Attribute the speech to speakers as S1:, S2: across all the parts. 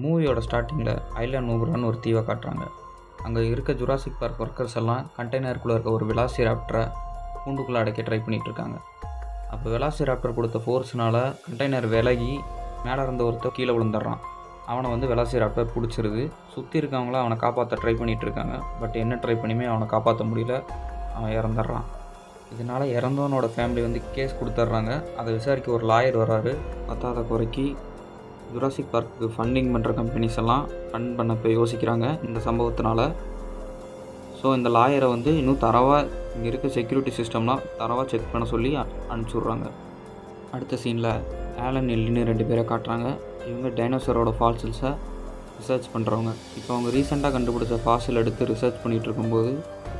S1: மூவியோட ஸ்டார்டிங்கில் ஐலாண்ட் நூபுரான்னு ஒரு தீவை காட்டுறாங்க. அங்கே இருக்க ஜுராசிக் பார்க் ஒர்க்கர்ஸ் எல்லாம் கண்டெய்னருக்குள்ளே இருக்க ஒரு வெலாசிராப்டரை கூண்டுக்குள்ளே அடைக்க ட்ரை பண்ணிகிட்ருக்காங்க. அப்போ வெலாசிராப்டர் கொடுத்த ஃபோர்ஸ்னால் கண்டெய்னர் விலகி மேலே இருந்த ஒருத்தர் கீழே விழுந்துடுறான். அவனை வந்து வெலாசிராப்டர் பிடிச்சிருது. சுற்றி இருக்கவங்கள அவனை காப்பாற்ற ட்ரை பண்ணிகிட்ருக்காங்க. பட் என்ன ட்ரை பண்ணியுமே அவனை காப்பாற்ற முடியல. அவன் இறந்துடுறான். இதனால் இறந்தவனோட ஃபேமிலி வந்து கேஸ் கொடுத்துட்றாங்க. அதை விசாரிக்க ஒரு லாயர் வர்றாரு. பத்தாத குறைக்கு ஜுராசிக் பார்க்கு ஃபண்டிங் பண்ணுற கம்பெனிஸ் எல்லாம் ஃபண்ட் பண்ண போய் யோசிக்கிறாங்க இந்த சம்பவத்தினால. ஸோ இந்த லாயரை வந்து இன்னும் தரவாக இங்கே இருக்க செக்யூரிட்டி சிஸ்டம்லாம் தரவாக செக் பண்ண சொல்லி அனுப்பிச்சி அடுத்த சீனில் ஆலன் எல்லின்னு 2 பேரை காட்டுறாங்க. இவங்க டைனோசரோட ஃபாசில்ஸை ரிசர்ச் பண்ணுறவங்க. இப்போ அவங்க ரீசெண்டாக கண்டுபிடிச்ச ஃபாசில் எடுத்து ரிசர்ச் பண்ணிகிட்டு இருக்கும்போது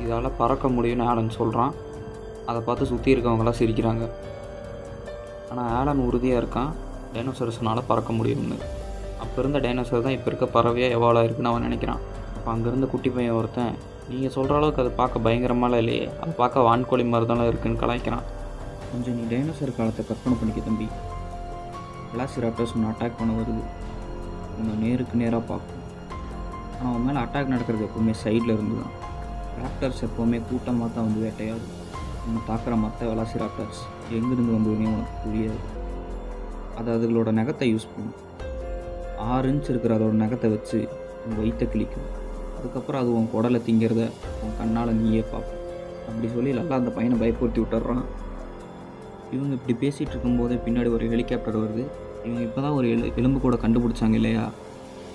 S1: இதால் பறக்க முடியும்னு ஆலன் சொல்கிறான். அதை பார்த்து சுற்றி இருக்கவங்களாம் சிரிக்கிறாங்க. ஆனால் ஆலன் உறுதியாக இருக்கான், டைனோசர்ஸ்னால் பறக்க முடியும்னு. அப்போ இருந்த டைனோசர் தான் இப்போ இருக்க பறவையாக எவால்வ் ஆகிருக்குன்னு அவன் நினைக்கிறான். அப்போ அங்கேருந்த குட்டி பையன் ஒருத்தன், நீங்கள் சொல்கிற அளவுக்கு அது பார்க்க பயங்கரமாலாம் இல்லையே, அது பார்க்க வான்கோழி மாதிரி தான் இருக்குன்னு கலாய்க்கிறான். கொஞ்சம் நீ டைனோசர் காலத்தை கற்பனை பண்ணிக்க தம்பி. வெலாசிராப்டர்ஸ் ஒன்று அட்டாக் பண்ண வருது, உன்னை நேருக்கு நேராக பார்க்கும். ஆனால் அவன் மேலே அட்டாக் நடக்கிறது எப்போவுமே சைடில் இருந்து தான். ராப்டர்ஸ் எப்போவுமே கூட்டமாக தான் வந்து வேட்டையாடும். உன்னை தாக்குற மற்ற வெலாசிராப்டர்ஸ் எங்கேருந்து வந்ததுன்னே உனக்கு புரியாது. அது அதுகளோட நகத்தை யூஸ் பண்ணும். 6 இன்ச் இருக்கிற அதோட நகத்தை வச்சு உன் வயிற்றை கிழிக்கும். அதுக்கப்புறம் அது உன் குடலை திங்கிறத உன் கண்ணால் நீயே பார்ப்போம். அப்படி சொல்லி நல்லா அந்த பையனை பயப்படுத்தி விட்டுறான். இவங்க இப்படி பேசிகிட்டு இருக்கும்போதே பின்னாடி ஒரு ஹெலிகாப்டர் வருது. இவங்க இப்போ தான் ஒரு எலும்பு கூட கண்டுபிடிச்சாங்க இல்லையா,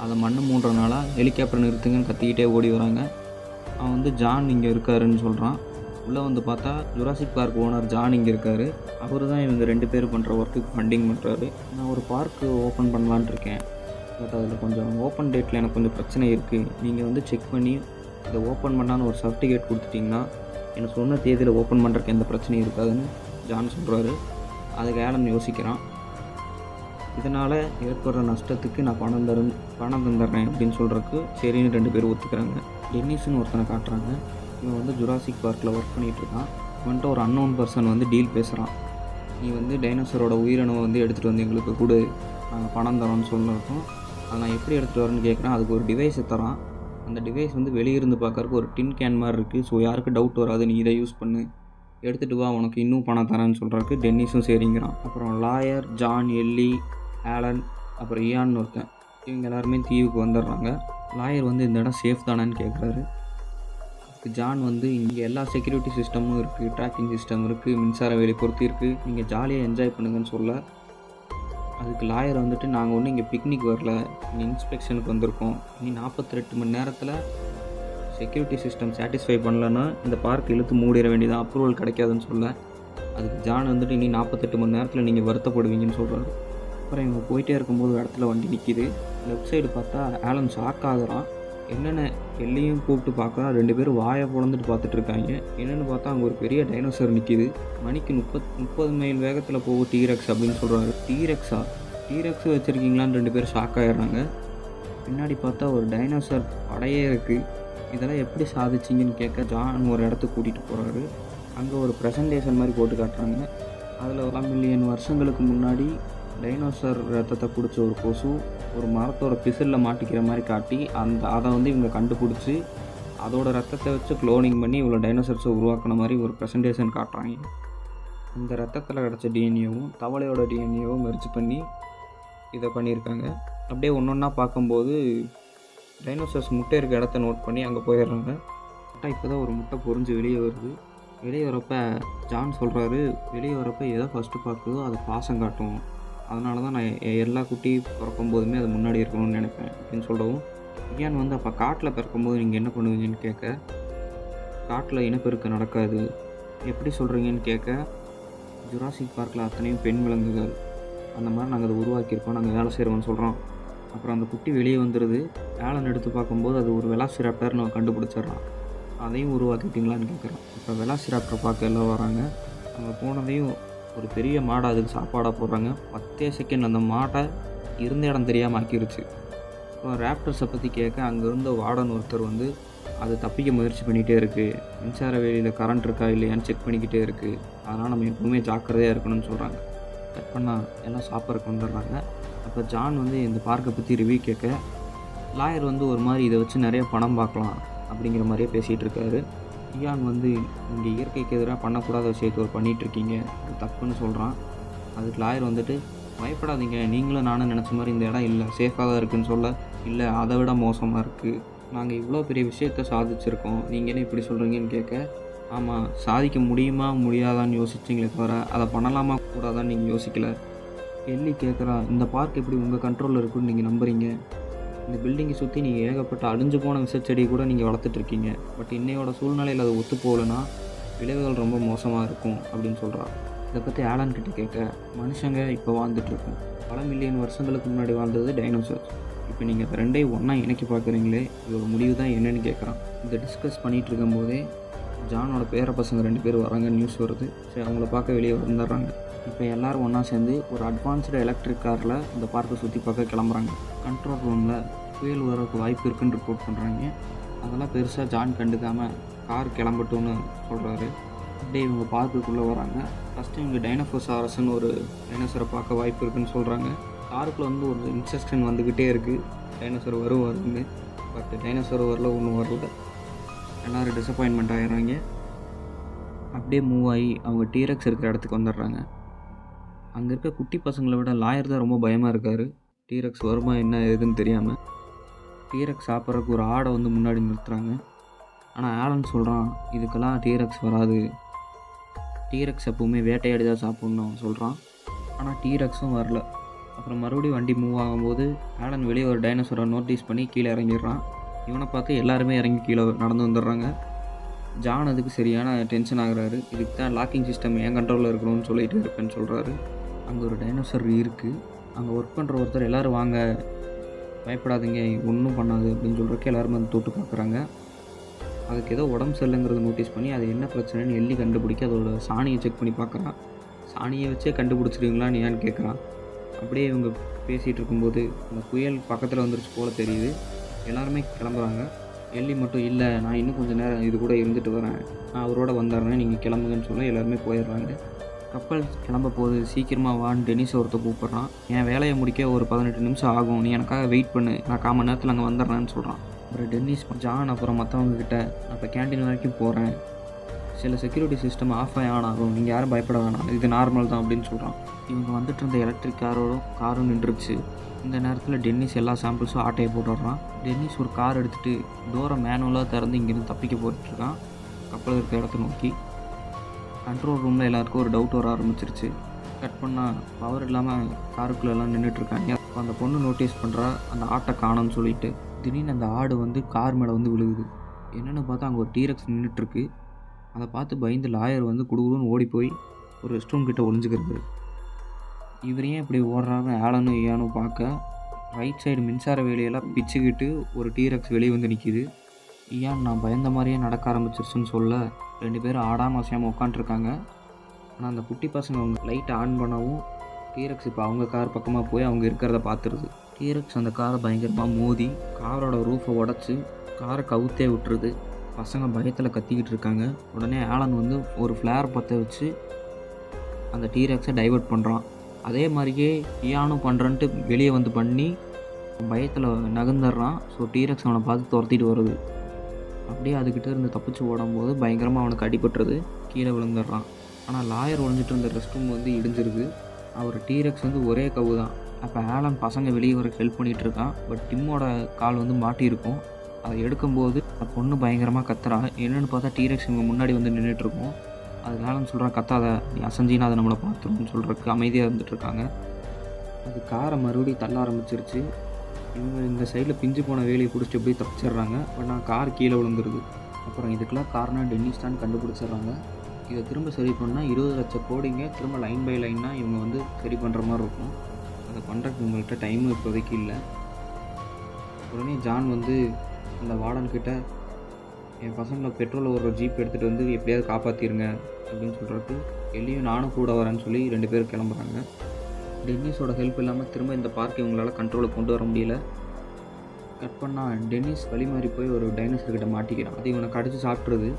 S1: அதை மண்ணு மூடுறனால ஹெலிகாப்டர் நிறுத்துங்கன்னு கத்திக்கிட்டே ஓடி வராங்க. அவன் வந்து ஜான் இங்கே இருக்காருன்னு சொல்கிறான். உள்ளே வந்து பார்த்தா ஜுராசிக் பார்க் ஓனர் ஜான் இங்கே இருக்கார். அவர் தான் இவங்க 2 பேர் பண்ணுற ஒர்க்குக்கு ஃபண்டிங் பண்ணுறாரு. நான் ஒரு பார்க்கு ஓப்பன் பண்ணலான் இருக்கேன். பட் அதில் கொஞ்சம் ஓப்பன் டேட்டில் எனக்கு கொஞ்சம் பிரச்சனை இருக்குது. நீங்கள் வந்து செக் பண்ணி இதை ஓப்பன் பண்ணான்னு ஒரு சர்டிஃபிகேட் கொடுத்துட்டிங்கன்னா எனக்கு சொன்ன தேதியில் ஓப்பன் பண்ணுறதுக்கு எந்த பிரச்சனையும் இருக்காதுன்னு ஜான் சொல்கிறாரு. அதுக்கு ஆலன் யோசிக்கிறான். இதனால் ஏற்படுற நஷ்டத்துக்கு நான் பணம் தந்துடுறேன் அப்படின்னு சொல்கிறதுக்கு சரின்னு 2 பேர் ஒத்துக்கிறாங்க. டென்னிஸ்னு ஒருத்தனை காட்டுறாங்க. இவன் வந்து ஜுராசிக் பார்க்கில் ஒர்க் பண்ணிகிட்ருக்கான். இவன்ட்டு ஒரு அன்னோன் பர்சன் வந்து டீல் பேசுகிறான். நீ வந்து டைனோசரோட உயிரினவை வந்து எடுத்துகிட்டு வந்து எங்களுக்கு கூட நாங்கள் பணம் தரோன்னு சொல்லிருக்கோம். அதை நான் எப்படி எடுத்துகிட்டு வரேன்னு கேட்குறேன். அதுக்கு ஒரு டிவைஸை தரான். அந்த டிவைஸ் வந்து வெளியிருந்து பார்க்கறக்கு ஒரு டின் கேன் மாதிரி இருக்குது. ஸோ யாருக்கு டவுட் வராது, நீ இதை யூஸ் பண்ணு, எடுத்துகிட்டு வா, உனக்கு இன்னும் பணம் தரேன்னு சொல்கிறதுக்கு டென்னிஸும் சரிங்கிறான். அப்புறம் லாயர், ஜான், எல்லி, ஆலன், அப்புறம் இயான்னு ஒருத்தன், இவங்க எல்லாருமே தீவுக்கு வந்துடுறாங்க. லாயர் வந்து இந்த இடம் சேஃப் தானேன்னு கேட்குறாரு. ஜான் வந்து இங்கே எல்லா செக்யூரிட்டி சிஸ்டமும் இருக்குது, ட்ராக்கிங் சிஸ்டம் இருக்குது, மின்சார வேலி பொறுத்து இருக்குது, நீங்கள் ஜாலியாக என்ஜாய் பண்ணுங்கன்னு சொல்ல, அதுக்கு லாயர் வந்துட்டு நாங்கள் ஒன்றும் இங்கே பிக்னிக் வரல, இங்கே இன்ஸ்பெக்ஷனுக்கு வந்திருக்கோம். இனி 48 மணி நேரத்தில் செக்யூரிட்டி சிஸ்டம் சாட்டிஸ்ஃபை பண்ணலன்னா இந்த பார்க் இழுத்து மூடிட வேண்டியதான், அப்ரூவல் கிடைக்காதுன்னு சொல்ல, அதுக்கு ஜான் வந்துட்டு இனி 48 மணி நேரத்தில் நீங்கள் வருத்தப்படுவீங்கன்னு சொல்கிறாரு. அப்புறம் இவங்க போயிட்டே இருக்கும்போது இடத்துல வண்டி நிற்கிது. லெஃப்ட் சைடு பார்த்தா ஆலன் ஷாக் ஆகுறான். என்னென்ன எல்லையும் கூப்பிட்டு பார்க்குறா. 2 பேரும் வாயை பொழந்துட்டு பார்த்துட்ருக்காங்க. என்னென்னு பார்த்தா அங்கே ஒரு பெரிய டைனோசர் நிற்கிது. மணிக்கு 30 மைல் வேகத்தில் போகும் டீரெக்ஸ் அப்படின்னு சொல்கிறாரு. டீரெக்ஸு வச்சுருக்கீங்களான்னு 2 பேர் ஷாக் ஆகிடுறாங்க. பின்னாடி பார்த்தா ஒரு டைனோசர் படையே இருக்குது. இதெல்லாம் எப்படி சாதிச்சிங்கன்னு கேட்க ஜான் ஒரு இடத்துக்கு கூட்டிகிட்டு போகிறாரு. அங்கே ஒரு ப்ரெசன்டேஷன் மாதிரி போட்டு காட்டுறாங்க. அதில் 1 மில்லியன் வருஷங்களுக்கு முன்னாடி டைனோசர் ரத்தத்தை குடித்த ஒரு கொசு ஒரு மரத்தோட பிசிலில் மாட்டிக்கிற மாதிரி காட்டி அதை வந்து இவங்க கண்டுபிடிச்சி அதோட ரத்தத்தை வச்சு க்ளோனிங் பண்ணி இவ்வளோ டைனோசர்ஸை உருவாக்குன மாதிரி ஒரு ப்ரெசன்டேஷன் காட்டுறாங்க. அந்த ரத்தத்தில் கிடச்ச டிஎன்ஏவும் தவளையோட டிஎன்ஏவும் மெர்ஜ் பண்ணி இதை பண்ணியிருக்காங்க. அப்படியே ஒன்றா பார்க்கும்போது டைனோசர்ஸ் முட்டை இருக்க இடத்த நோட் பண்ணி அங்கே போயிடுறாங்க. கரெக்டாக இப்போ தான் ஒரு முட்டை பொறிஞ்சு வெளியே வருது. வெளியே வரப்போ ஜான் சொல்கிறாரு, வெளியே வரப்போ எதை ஃபஸ்ட்டு பார்க்குதோ அதை பாசம் காட்டும், அதனால தான் நான் எல்லா குட்டி பிறக்கும் போதுமே அது முன்னாடி இருக்கணும்னு நினைப்பேன் அப்படின்னு சொல்லவும், இயான் வந்து அப்போ காட்டில் பிறக்கும்போது நீங்கள் என்ன பண்ணுவீங்கன்னு கேட்க, காட்டில் இனப்பெருக்கம் நடக்காது, எப்படி சொல்கிறீங்கன்னு கேட்க, ஜுராசிக் பார்க்கில் அத்தனையும் பெண் விலங்குகள், அந்த மாதிரி நாங்கள் அதை உருவாக்கியிருக்கோம், நாங்கள் வேலை செய்கிறோம்னு சொல்கிறோம். அப்புறம் அந்த குட்டி வெளியே வந்துடுது. ஆலன் எடுத்து பார்க்கும்போது அது ஒரு வெலாசிராப்டர்னு நான் கண்டுபிடிச்சிட்றான். அதையும் உருவாக்கிட்டீங்களான்னு கேட்குறான். அப்புறம் வெலாசிராப்டர் பார்க்க எல்லாம் வராங்க. அங்கே போனதையும் ஒரு பெரிய மாடை அதுக்கு சாப்பாடாக போடுறாங்க. 10 செகண்ட் அந்த மாட்டை இருந்த இடம் தெரியாமல் ஆக்கிருச்சு. அப்புறம் ராப்டர்ஸை பற்றி கேட்க அங்கே இருந்த வார்டன் ஒருத்தர் வந்து அது தப்பிக்க முயற்சி பண்ணிகிட்டே இருக்குது, மின்சார வேலியில் கரண்ட் இருக்கா இல்லையான்னு செக் பண்ணிக்கிட்டே இருக்குது, அதனால் நம்ம எப்பவுமே ஜாக்கிரதையாக இருக்கணும்னு சொல்கிறாங்க. கட் பண்ணால் எல்லாம் சாப்பிட்றதுக்கு வந்துடுறாங்க. அப்போ அப்போ ஜான் வந்து இந்த பார்க்கை பற்றி ரிவ்யூ கேட்க லாயர் வந்து ஒரு மாதிரி இதை வச்சு நிறைய பணம் பார்க்கலாம் அப்படிங்கிற மாதிரியே பேசிகிட்டு இருக்காரு. இயான் வந்து இங்கே இயற்கைக்கு எதிராக பண்ணக்கூடாத விஷயத்தை ஒரு பண்ணிகிட்ருக்கீங்க, அது தப்புன்னு சொல்கிறான். அதுக்கு லாயர் வந்துட்டு பயப்படாதீங்க, நீங்களும் நானும் நினச்ச மாதிரி இந்த இடம் இல்லை, சேஃபாக தான் இருக்குதுன்னு சொல்ல, இல்லை அதை விட மோசமாக இருக்குது, நாங்கள் இவ்வளோ பெரிய விஷயத்த சாதிச்சிருக்கோம், நீங்கள் என்ன இப்படி சொல்கிறீங்கன்னு கேட்க, ஆமாம் சாதிக்க முடியுமா முடியாதான்னு யோசிச்சிங்களே தவிர அதை பண்ணலாமா கூடாதான்னு நீங்கள் யோசிக்கலை. எல்லி கேட்குறா, இந்த பார்க் எப்படி உங்கள் கண்ட்ரோலில் இருக்குன்னு நீங்கள் நம்புறீங்க? இந்த பில்டிங்கை சுற்றி நீங்கள் ஏகப்பட்ட அழிஞ்சு போன விஷச்செடியை கூட நீங்கள் வளர்த்துட்ருக்கீங்க, பட் இன்னையோட சூழ்நிலையில் அது ஒத்து போகலன்னா விளைவுகள் ரொம்ப மோசமாக இருக்கும் அப்படின்னு சொல்கிறா. இதை பற்றி ஆலன் கிட்ட கேட்க, மனுஷங்க இப்போ வாழ்ந்துட்டுருக்கோம், பல மில்லியன் வருஷங்களுக்கு முன்னாடி வாழ்ந்தது டைனோசர்ஸ், இப்போ நீங்கள் இப்போ ரெண்டையும் ஒன்றா இணைக்கி பார்க்குறீங்களே, இதோட முடிவு தான் என்னென்னு கேட்குறான். இதை டிஸ்கஸ் பண்ணிகிட்டு இருக்கும்போதே ஜானோட பேர பசங்க 2 பேர் வராங்க, நியூஸ் வருது. சரி, அவங்கள பார்க்க வெளியே வந்துடுறாங்க. இப்போ எல்லோரும் ஒன்றா சேர்ந்து ஒரு அட்வான்ஸ்டு எலக்ட்ரிக் காரில் இந்த பார்க்கை சுற்றி பார்க்க கிளம்புறாங்க. கண்ட்ரோல் ரூமில் புயல் வரதுக்கு வாய்ப்பு இருக்குன்னு ரிப்போர்ட் பண்ணுறாங்க. அதெல்லாம் பெருசாக ஜான் கண்டுக்காமல் கார் கிளம்பட்டும்னு சொல்கிறாரு. அப்படியே இவங்க பார்க்குக்குள்ளே வராங்க. ஃபஸ்ட்டு இவங்க டைனோசரஸ்னு ஒரு டைனோசரை பார்க்க வாய்ப்பு இருக்குன்னு சொல்கிறாங்க. காருக்குள்ளே வந்து ஒரு இன்ஸ்ட்ரக்ஷன் வந்துக்கிட்டே இருக்குது, டைனோசர் வருன்னு. பட் டைனோசர் வரல, ஒன்றும் வரல. எல்லோரும் டிசப்பாயின்மெண்ட் ஆகிடுறாங்க. அப்படியே மூவ் ஆகி அவங்க டீரெக்ஸ் இருக்கிற இடத்துக்கு வந்துடுறாங்க. அங்கே இருக்க குட்டி பசங்களை விட லாயர் தான் ரொம்ப பயமாக இருக்கார். டீரெக்ஸ் வருமா என்ன ஏதுன்னு தெரியாமல். டீரெக்ஸ் சாப்பிட்றதுக்கு ஒரு ஆடை வந்து முன்னாடி நிறுத்துகிறாங்க. ஆனால் ஆலன் சொல்கிறான், இதுக்கெல்லாம் டீரெக்ஸ் வராது, டீரெக்ஸ் எப்போவுமே வேட்டையாடி தான் சாப்பிட்ணும் அவன் சொல்கிறான். ஆனால் டீரெக்ஸும் வரல. அப்புறம் மறுபடியும் வண்டி மூவ் ஆகும்போது ஆலன் வெளியே ஒரு டைனோசரை நோட்டீஸ் பண்ணி கீழே இறங்கிடுறான். இவனை பார்த்து எல்லாருமே இறங்கி கீழே நடந்து வந்துடுறாங்க. ஜான் அதுக்கு சரியான டென்ஷன் ஆகுறாரு. இதுக்கு தான் லாக்கிங் சிஸ்டம் என் கண்ட்ரோலில் இருக்கணும்னு சொல்லிட்டு இருப்பேன்னு சொல்கிறாரு. அங்கே ஒரு டைனோசர் இருக்குது. அங்கே ஒர்க் பண்ணுற ஒருத்தர் எல்லோரும் வாங்க, பயப்படாதீங்க, ஒன்றும் பண்ணாது அப்படின்னு சொல்கிறக்கு எல்லாருமே வந்து தொட்டு பார்க்குறாங்க. அதுக்கு ஏதோ உடம்பு சரியில்லைங்கிறத நோட்டீஸ் பண்ணி அது என்ன பிரச்சனைன்னு எள்ளி கண்டுபிடிக்க அதோட சாணியை செக் பண்ணி பார்க்குறான். சாணியை வச்சே கண்டுபிடிச்சிருவீங்களான்னு ஏன்னு கேட்குறான். அப்படியே இவங்க பேசிகிட்டு இருக்கும்போது அந்த புயல் பக்கத்தில் வந்துருச்சு போல் தெரியுது. எல்லாருமே கிளம்புறாங்க. எள்ளி மட்டும், இல்லை நான் இன்னும் கொஞ்சம் நேரம் இது கூட இருந்துட்டு வரேன், நான் அவரோட வந்துடுறேன், நீங்கள் கிளம்புங்கன்னு சொல்ல எல்லாருமே போயிடுறாங்க. கப்பல் கிளம்ப போகுது, சீக்கிரமாக வான்னு டென்னிஸ் ஒருத்த கூப்பிட்றான். என் வேலையை முடிக்க ஒரு 18 நிமிஷம் ஆகும், நீ எனக்காக வெயிட் பண்ணு, நான் 1/4 மணி நேரத்தில் அங்கே வந்துடுறேன்னு சொல்கிறான். அப்புறம் டென்னிஸ் ஜான் அப்புறம் மற்றவங்கக்கிட்ட, நான் இப்போ கேன்டீன் வரைக்கும் போகிறேன், சில செக்யூரிட்டி சிஸ்டம் ஆஃப் ஆன் ஆகும், நீங்கள் யாரும் பயப்பட வேணாம், இது நார்மல் தான் அப்படின்னு சொல்கிறான். இவங்க வந்துட்டு இருந்த எலக்ட்ரிக் காரும் நின்றுச்சு. இந்த நேரத்தில் டென்னிஸ் எல்லா சாம்பிள்ஸும் ஆட்டையை போட்டுடுறான். டென்னிஸ் ஒரு கார் எடுத்துகிட்டு டோரை மேனுவலாக திறந்து இங்கேருந்து தப்பிக்க போட்டுருக்கான் கப்பல் இருக்கிற இடத்த நோக்கி. கண்ட்ரோல் ரூமில் எல்லாருக்கும் ஒரு டவுட் வர ஆரம்பிச்சிருச்சு. கட் பண்ணால் பவர் இல்லாமல் காருக்குள்ளெல்லாம் நின்றுட்டுருக்காங்க. அப்போ அந்த பொண்ணு நோட்டீஸ் பண்ணுறா, அந்த ஆட்டை காணோன்னு சொல்லிட்டு. திடீர்னு அந்த ஆடு வந்து கார் மேலே வந்து விழுகுது. என்னென்னு பார்த்தா அங்கே ஒரு டீரெக்ஸ் நின்றுட்டுருக்கு. அதை பார்த்து பயந்து லாயர் வந்து குடுகுடுன்னு ஓடி போய் ஒரு ரெஸ்ட் ரூம் கிட்ட ஒளிஞ்சுக்கிறது. இவர் ஏன் இப்படி ஓடுறாருன்னு ஆலனும் ஏனும் பார்க்க, ரைட் சைடு மின்சார வேலையெல்லாம் பிச்சுக்கிட்டு ஒரு டீரெக்ஸ் வெளியே வந்து நிற்கிது. ஏன் நான் பயந்த மாதிரியே நடக்க ஆரம்பிச்சிருச்சுன்னு சொல்ல 2 பேரும் ஆடாமல் அசையாமல் உட்காண்ட்ருக்காங்க. ஆனால் அந்த குட்டி பசங்க அவங்க லைட்டை ஆன் பண்ணவும் டீரெக்ஸ் இப்போ அவங்க கார் பக்கமாக போய் அவங்க இருக்கிறத பார்த்துருது. டீரெக்ஸ் அந்த காரை பயங்கரமாக மோதி காரோட ரூஃபை உடச்சி காரை கவுத்தே விட்டுருது. பசங்க பயத்தில் கத்திக்கிட்டு இருக்காங்க. உடனே ஆலன் வந்து ஒரு ஃப்ளேர் பற்ற வச்சு அந்த டீரெக்ஸை டைவர்ட் பண்ணுறான். அதே மாதிரியே இயானும் பண்ணுறன்ட்டு வெளியே வந்து பண்ணி பயத்தில் நகர்ந்துடுறான். ஸோ டீரெக்ஸ் அவனை பார்த்து துரத்திட்டு வருது. அப்படியே அதுக்கிட்ட இருந்து தப்பிச்சு ஓடும்போது பயங்கரமாக அவனுக்கு அடிபட்டுறது, கீழே விழுந்துடுறான். ஆனால் லாயர் ஒழிஞ்சிட்டு இருந்த ரெஸ்ட் ரூம் வந்து இடிஞ்சிருது. அவர் டீரெக்ஸ் வந்து ஒரே கவு தான். அப்போ ஆலன் பசங்க வெளியே வர ஹெல்ப் பண்ணிகிட்ருக்கான். பட் டிம்மோட கால் வந்து மாட்டியிருக்கும். அதை எடுக்கும்போது அந்த பொண்ணு பயங்கரமாக கத்துறா. என்னென்னு பார்த்தா டீரெக்ஸ் இவங்க முன்னாடி வந்து நின்றுட்டுருக்கோம். அது ஆலன் சொல்கிறான், கத்தாத, நீ அசஞ்சின்னா அதை நம்மளை பார்த்துருன்னு சொல்கிறதுக்கு அமைதியாக இருந்துகிட்ருக்காங்க. அது காரை மறுபடியும் தள்ள ஆரம்பிச்சிருச்சு. இவங்க இந்த சைடில் பிஞ்சு போன வேலையை பிடிச்சி போய் தப்பிச்சிடுறாங்க. பட் நான் கார் கீழே விழுந்துருது. அப்புறம் இதுக்கெல்லாம் காரணம் டென்னிஸ் தான் கண்டுபிடிச்சிடுறாங்க. இதை திரும்ப சரி பண்ணால் 20 லட்சம் கோடிங்க திரும்ப லைன் பை லைனாக இவங்க வந்து சரி பண்ணுற மாதிரி இருக்கும். அதை பண்ணுறதுக்கு இவங்கள்ட்ட டைமும் இப்போதைக்கு இல்லை. உடனே ஜான் வந்து அந்த வார்டன்கிட்ட, என் பசங்களை பெட்ரோலில் ஒரு ஜீப் எடுத்துகிட்டு வந்து எப்படியாவது காப்பாற்றிடுங்க அப்படின்னு சொல்கிறதுக்கு, எல்லியும் நானும் கூட வரேன்னு சொல்லி 2 பேர் கிளம்புறாங்க. டென்னிஸோட ஹெல்ப் இல்லாமல் திரும்ப இந்த பார்க்கை இவங்களால் கண்ட்ரோலை கொண்டு வர முடியல. கட் பண்ணால் டென்னிஸ் வழி மாறி போய் ஒரு டைனோசர்கிட்ட மாட்டிக்கிறான். அது இவனை கடிச்சு சாப்பிட்றது.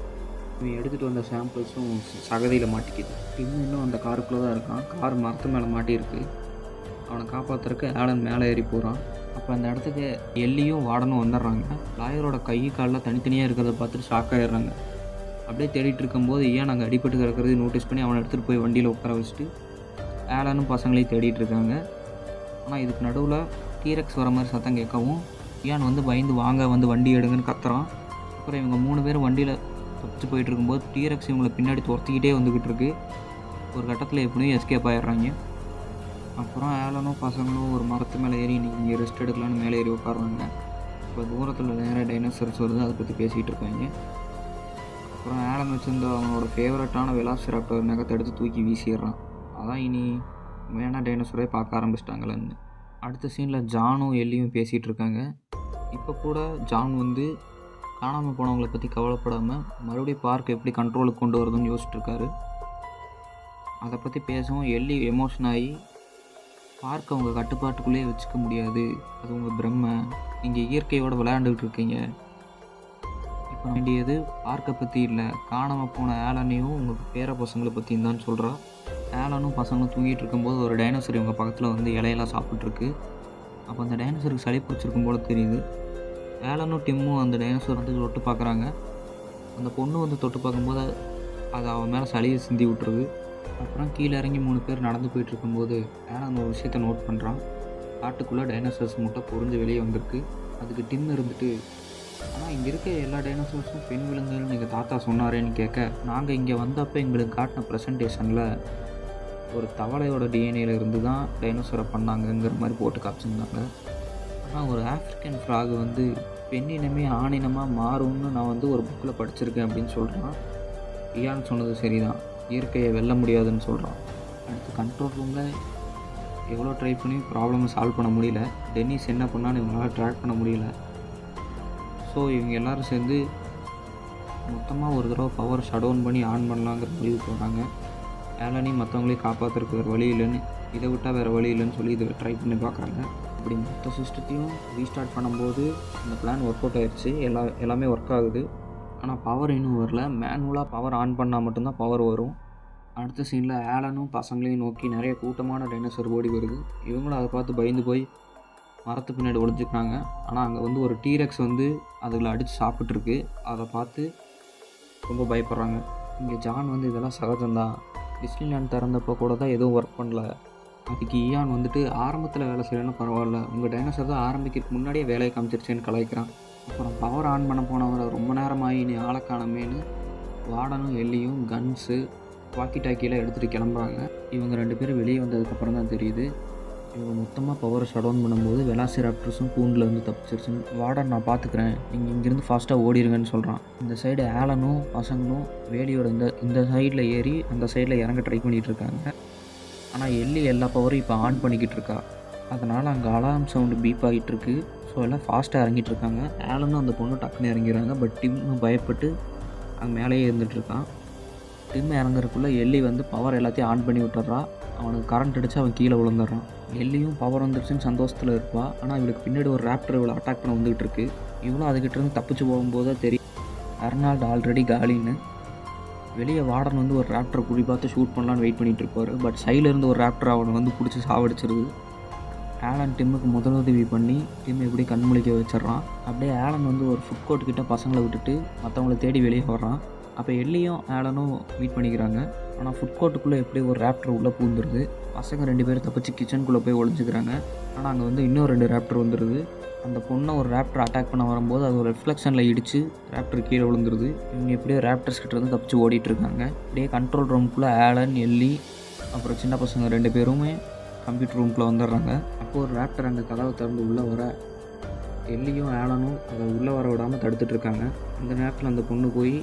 S1: இவன் எடுத்துகிட்டு வந்த சாம்பிள்ஸும் சகதியில் மாட்டிக்கிது. இன்னும் அந்த காருக்குள்ளே தான் இருக்கான். கார் மரத்து மேலே மாட்டியிருக்கு. அவனை காப்பாற்றுறதுக்கு ஆலன் மேலே ஏறி போகிறான். அப்போ அந்த இடத்துக்கு எல்லியும் வார்டனும் வந்துடுறாங்க. லாயரோட கை காலில் தனித்தனியாக இருக்கிறத பார்த்துட்டு ஷாக் ஆகிடுறாங்க. அப்படியே தேடிட்டு இருக்கும்போது ஏன் நாங்கள் அடிபட்டு கிடக்கிறது நோட்டீஸ் பண்ணி அவனை எடுத்துகிட்டு போய் வண்டியில் உட்கார வச்சுட்டு ஆலனும் பசங்களையும் தேடிட்டு இருக்காங்க. ஆனால் இதுக்கு நடுவில் டீரெக்ஸ் வர மாதிரி சத்தம் கேட்கவும் ஏன் வந்து பயந்து வாங்க வந்து வண்டி எடுங்கன்னு கத்துறான். அப்புறம் இவங்க 3 பேரும் வண்டியில் தப்பிச்சு போயிட்டு இருக்கும்போது டீரெக்ஸ் இவங்களை பின்னாடி துரத்திக்கிட்டே வந்துக்கிட்டு இருக்கு. ஒரு கட்டத்தில் எப்படியும் எஸ்கேப் ஆகிடுறாங்க. அப்புறம் ஆலனும் பசங்களும் ஒரு மரத்து மேலே ஏறி நீங்கள் ரெஸ்ட் எடுக்கலான்னு மேலே ஏறி உட்காருவாங்க. இப்போ தூரத்தில் நிறைய டைனோசர்ஸ் வருது, அதை பற்றி பேசிகிட்டு இருக்காங்க. அப்புறம் ஆலன் வச்சுருந்த அவனோட ஃபேவரட்டான வெலாசிராப்டர் நகத்தை எடுத்து தூக்கி வீசிடுறான். அதான் இனி வேணா டைனோசரே பார்க்க ஆரம்பிச்சிட்டாங்களேன்னு. அடுத்த சீனில் ஜானும் எல்லியும் பேசிகிட்டு இருக்காங்க. இப்போ கூட ஜான் வந்து காணாமல் போனவங்களை பற்றி கவலைப்படாமல் மறுபடியும் பார்க் எப்படி கண்ட்ரோலுக்கு கொண்டு வரதுன்னு யோசிச்சுட்ருக்காரு. அதை பற்றி பேசவும் எல்லி எமோஷன் ஆகி பார்க்க அவங்க கட்டுப்பாட்டுக்குள்ளேயே வச்சுக்க முடியாது, அது உங்கள் பிரம்மை, நீங்கள் இயற்கையோடு விளையாண்டுக்கிட்டு இருக்கீங்க. இப்போ வேண்டியது பார்க்கை பற்றி இல்லை, காணாமல் போன ஆலனையும் உங்கள் பேர பசங்களை பற்றியும் தான் சொல்கிறா. ஆலனும் பசங்களும் தூங்கிட்டு இருக்கும்போது ஒரு டைனோசர் இவங்க பக்கத்தில் வந்து இலையெல்லாம் சாப்பிட்ருக்கு. அப்போ அந்த டைனோசருக்கு சளி பிடிச்சிருக்கும் போல தெரியுது. ஆலனும் டிம்மும் அந்த டைனோசர் வந்து தொட்டு பார்க்குறாங்க. அந்த பொண்ணு வந்து தொட்டு பார்க்கும்போது அது அவன் மேலே சளியை சிந்தி விட்டுருது. அப்புறம் கீழே இறங்கி 3 பேர் நடந்து போயிட்டு இருக்கும்போது ஆலன் ஒரு விஷயத்தை நோட் பண்ணுறான். காட்டுக்குள்ளே டைனோசர்ஸ் முட்டை பொறிஞ்சு வெளியே வந்திருக்கு. அதுக்கு டிம் இருந்துட்டு, ஆனால் இங்கே இருக்க எல்லா டைனோசர்ஸும் பெண் விலங்குகள்னு எங்கள் தாத்தா சொன்னாரேன்னு கேட்க, நாங்கள் இங்கே வந்தப்போ எங்களுக்கு காட்டின ப்ரெசன்டேஷனில் ஒரு தவளையோட டிஎன்ஏல இருந்து தான் டைனோசரை பண்ணாங்கங்கிற மாதிரி போட்டு காமிச்சிருந்தாங்க. ஆனால் ஒரு ஆஃப்ரிக்கன் ஃப்ராக் வந்து பெண்ணினமே ஆணினமாக மாறும்னு நான் வந்து ஒரு புக்கில் படிச்சிருக்கேன் அப்படின்னு சொல்கிறான். இயான் சொன்னது சரிதான், இயற்கையை வெல்ல முடியாதுன்னு சொல்கிறான். அடுத்து கண்ட்ரோல் ரூமில் எவ்வளோ ட்ரை பண்ணி ப்ராப்ளமை சால்வ் பண்ண முடியல. டென்னிஸ் என்ன பண்ணான்னு இவங்களால் ட்ராக் பண்ண முடியல. ஸோ இவங்க எல்லோரும் சேர்ந்து மொத்தமாக ஒரு தடவை பவர் ஷட் டவுன் பண்ணி ஆன் பண்ணலாங்கிற முடிவு போகிறாங்க. ஆலனையும் மற்றவங்களையும் காப்பாற்றுறதுக்கு வேறு வழி இல்லைன்னு, இதை விட்டால் வேறு வழி இல்லைன்னு சொல்லி இதை ட்ரை பண்ணி பார்க்குறாங்க. அப்படி மொத்த சிஸ்டத்தையும் ரீஸ்டார்ட் பண்ணும்போது இந்த பிளான் ஒர்க் அவுட் ஆகிடுச்சு. எல்லாமே ஒர்க் ஆகுது. ஆனால் பவர் இன்னும் வரல. மேனுவலாக பவர் ஆன் பண்ணால் மட்டும்தான் பவர் வரும். அடுத்த சீனில் ஆலனும் பசங்களையும் நோக்கி நிறைய கூட்டமான டைனோசர் ஓடி வருது. இவங்களும் அதை பார்த்து பயந்து போய் மரத்து பின்னாடி ஒழிஞ்சிக்கிறாங்க. ஆனால் அங்கே வந்து ஒரு டீரெக்ஸ் வந்து அதுகளை அடித்து சாப்பிட்ருக்கு. அதை பார்த்து ரொம்ப பயப்படுறாங்க. இங்கே ஜான் வந்து இதெல்லாம் சகஜம்தான், டிஸ்னிலேண்ட் திறந்தப்போ கூட தான் எதுவும் ஒர்க் பண்ணல, அதுக்கு இயான் வந்துட்டு ஆரம்பத்தில் வேலை செய்யணும்னா பரவாயில்ல, உங்கள் டைனோசர் தான் ஆரம்பிக்கிறதுக்கு முன்னாடியே வேலையை காமிச்சிருச்சேன்னு கலாய்க்கிறான். அப்புறம் பவர் ஆன் பண்ண போனவரை ரொம்ப நேரமாகி நீ ஆளை காணமேன்னு வார்டனும் எல்லியும் கன்ஸு வாக்கி டாக்கியெல்லாம் எடுத்துகிட்டு கிளம்புறாங்க. இவங்க 2 பேரும் வெளியே வந்ததுக்கப்புறம் தான் தெரியுது இவங்க மொத்தமாக பவரை ஷட் டவுன் பண்ணும்போது வெலாசிராப்டர்ஸும் கூண்டில் வந்து தப்பிச்சிருச்சுன்னு. வார்டன் நான் பார்த்துக்கிறேன், நீங்கள் இங்கேருந்து ஃபாஸ்ட்டாக ஓடிடுங்கன்னு சொல்கிறான். இந்த சைடு ஆலனும் பசங்களும் வேலியோட இந்த சைடில் ஏறி அந்த சைடில் இறங்க ட்ரை பண்ணிகிட்டு இருக்காங்க. ஆனால் எல்லி எல்லா பவரும் இப்போ ஆன் பண்ணிக்கிட்டு இருக்கா. அதனால் அங்கே அலாரம் சவுண்டு பீப் ஆகிட்டு இருக்கு. ஸோ எல்லாம் ஃபாஸ்ட்டாக இறங்கிட்டு இருக்காங்க. ஆலனும் அந்த பொண்ணு டக்குன்னு இறங்கிறாங்க. பட் டிம்மும் பயப்பட்டு அங்கே மேலேயே இருந்துகிட்ருக்கான். டிம் இறங்குறதுக்குள்ளே எல்லி வந்து பவர் எல்லாத்தையும் ஆன் பண்ணி விட்டுறான். அவனுக்கு கரண்ட் அடித்து அவன் கீழே விழுந்துடுறான். எல்லியும் பவர் வந்துருச்சுன்னு சந்தோஷத்தில் இருப்பாள். ஆனால் இவளுக்கு பின்னாடி ஒரு ராப்டர் இவளை அட்டாக் பண்ண வந்துகிட்டு இருக்கு. இவளும் அதுக்கிட்டேருந்து தப்பிச்சு போகும்போது தான் தெரியும் அர்னால்டு ஆல்ரெடி காலின்னு. வெளியே வார்டன் வந்து ஒரு ராப்டரை குறி பார்த்து ஷூட் பண்ணலான்னு வெயிட் பண்ணிகிட்டு இருப்பார். பட் சைட்லேருந்து ஒரு ராப்டர் அவனை வந்து பிடிச்சி சாவடிச்சிருது. ஆலன் டிம்முக்கு முதலுதவி பண்ணி டிம் எப்படி கண்முழிக்க வச்சிட்றான். அப்படியே ஆலன் வந்து ஒரு ஃபுட் கோர்ட் கிட்ட பசங்களை விட்டுட்டு மற்றவங்கள தேடி வெளியே வர்றான். அப்போ எல்லியும் ஆலனும் மீட் பண்ணிக்கிறாங்க. ஆனால் ஃபுட் கோர்ட்டுக்குள்ளே எப்படி ஒரு ராப்டர் உள்ளே பூந்துருது. பசங்க 2 பேரும் தப்பிச்சு கிச்சனுக்குள்ளே போய் ஒழிஞ்சிக்கிறாங்க. ஆனால் அங்கே வந்து இன்னும் 2 ராப்டர் வந்துடுது. அந்த பொண்ணை ஒரு ராப்டர் அட்டாக் பண்ண வரும்போது அது ஒரு ரிஃப்ளெக்ஷனில் இடித்து ராப்டர் கீழே விழுந்துருது. இவங்க எப்படியோ ராப்டர்ஸ் கிட்ட இருந்து தப்பிச்சு ஓடிட்டுருக்காங்க. அப்படியே கண்ட்ரோல் ரூமுக்குள்ளே ஆலன், எல்லி அப்புறம் சின்ன பசங்க 2 பேருமே கம்ப்யூட்டர் ரூமுக்குள்ளே வந்துடுறாங்க. அப்போது ஒரு ராப்டர் அந்த கதவை திறந்து உள்ளே வர எல்லியும் ஆலனும் அதை உள்ளே வர விடாமல் தடுத்துட்ருக்காங்க. அந்த நேரத்தில் அந்த பொண்ணு போய்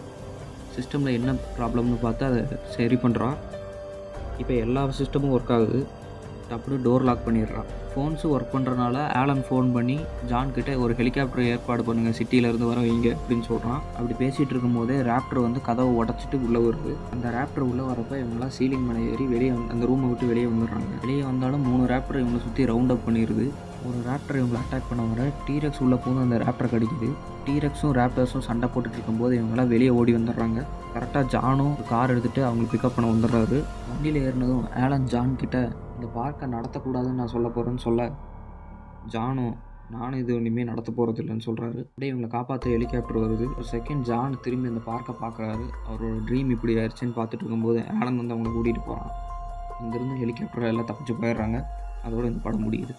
S1: சிஸ்டமில் என்ன ப்ராப்ளம்னு பார்த்து அதை சரி பண்ணுறான். இப்போ எல்லா சிஸ்டமும் ஒர்க் ஆகுது. டப்புனு டோர் லாக் பண்ணிடுறான். ஃபோன்ஸும் ஒர்க் பண்ணுறனால ஆலன் ஃபோன் பண்ணி ஜான்கிட்ட ஒரு ஹெலிகாப்டர் ஏற்பாடு பண்ணுங்கள், சிட்டியிலேருந்து வர வைங்க அப்படின்னு சொல்கிறான். அப்படி பேசிகிட்டு இருக்கும்போதே ராப்டர் வந்து கதவை உடச்சிட்டு உள்ளே வருது. அந்த ராப்டர் உள்ளே வரப்போ இவங்களாம் சீலிங் மேலே ஏறி வெளியே அந்த ரூமை விட்டு வெளியே வந்துடுறாங்க. வெளியே வந்தாலும் 3 ராப்டர் இவங்களை சுற்றி ரவுண்ட் அப் பண்ணிடுது. ஒரு ராப்டர் இவங்களை அட்டாக் பண்ண வர டீரெக்ஸ் உள்ளே போது அந்த ராப்டர் கடிக்குது. டீரெக்ஸும் ராப்டர்ஸும் சண்டை போட்டுட்டு இருக்கும்போது இவங்களாம் வெளியே ஓடி வந்துடுறாங்க. கரெக்டாக ஜானும் கார் எடுத்துகிட்டு அவங்களை பிக்கப் பண்ண வந்துடுறாரு. வண்டியில் ஏறினதும் ஆலன் ஜான் கிட்ட இந்த பார்க்கை நடத்தக்கூடாதுன்னு நான் சொல்ல போகிறேன்னு சொல்ல, ஜானும் நானும் இது இனிமேல் நடத்த போகிறது இல்லைன்னு சொல்கிறாரு. அப்படியே இவங்களை காப்பாற்ற ஹெலிகாப்டர் வருது. ஒரு செகண்ட் ஜான் திரும்பி அந்த பார்க்கை பார்க்குறாரு. அவரோட ட்ரீம் இப்படி ஆயிடுச்சுன்னு பார்த்துட்டு இருக்கும்போது ஆலன் வந்து அவங்கள கூட்டிகிட்டு போகிறான். இங்கேருந்து ஹெலிகாப்டர் எல்லாம் தப்பிச்சு போயிடுறாங்க. அதோட இந்த படம் முடியுது.